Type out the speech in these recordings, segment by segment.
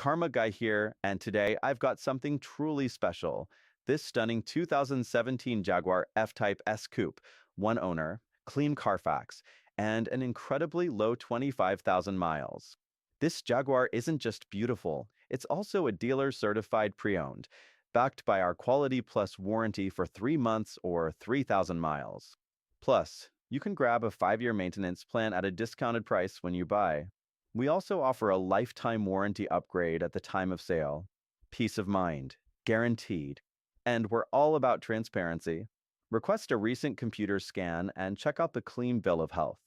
Karma Guy here, and today I've got something truly special. This stunning 2017 Jaguar F-Type S Coupe, one owner, clean Carfax, and an incredibly low 25,000 miles. This Jaguar isn't just beautiful, it's also a dealer-certified pre-owned, backed by our Quality Plus warranty for 3 months or 3,000 miles. Plus, you can grab a 5-year maintenance plan at a discounted price when you buy. We also offer a lifetime warranty upgrade at the time of sale. Peace of mind, guaranteed. And we're all about transparency. Request a recent computer scan and check out the clean bill of health.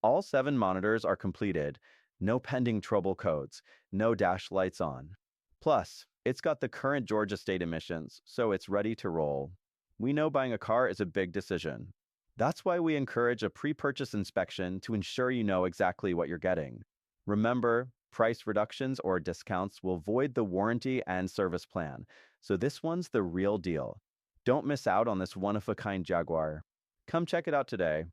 All 7 monitors are completed, no pending trouble codes, no dash lights on. Plus, it's got the current Georgia state emissions, so it's ready to roll. We know buying a car is a big decision. That's why we encourage a pre-purchase inspection to ensure you know exactly what you're getting. Remember, price reductions or discounts will void the warranty and service plan, so this one's the real deal. Don't miss out on this one-of-a-kind Jaguar. Come check it out today.